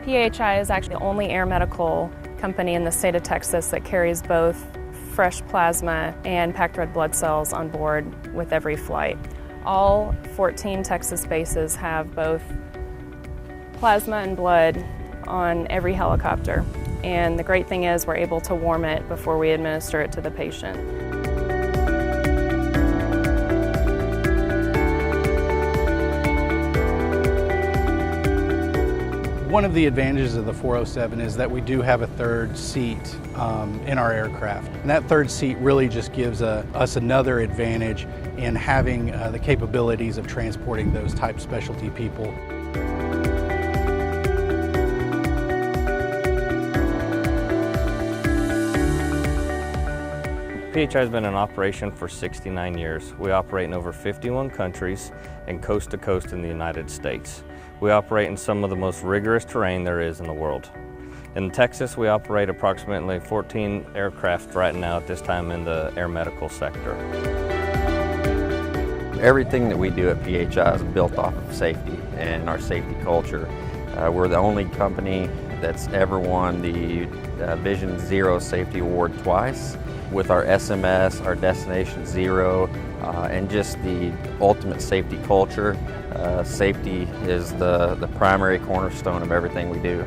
PHI is actually the only air medical company in the state of Texas that carries both fresh plasma and packed red blood cells on board with every flight. All 14 Texas bases have both plasma and blood on every helicopter. And the great thing is we're able to warm it before we administer it to the patient. One of the advantages of the 407 is that we do have a third seat in our aircraft. And that third seat really just gives us another advantage in having the capabilities of transporting those type specialty people. PHI has been in operation for 69 years. We operate in over 51 countries and coast to coast in the United States. We operate in some of the most rigorous terrain there is in the world. In Texas, we operate approximately 14 aircraft right now at this time in the air medical sector. Everything that we do at PHI is built off of safety and our safety culture. We're the only company that's ever won the Vision Zero Safety Award twice. With our SMS, our Destination Zero, and just the ultimate safety culture, safety is the primary cornerstone of everything we do.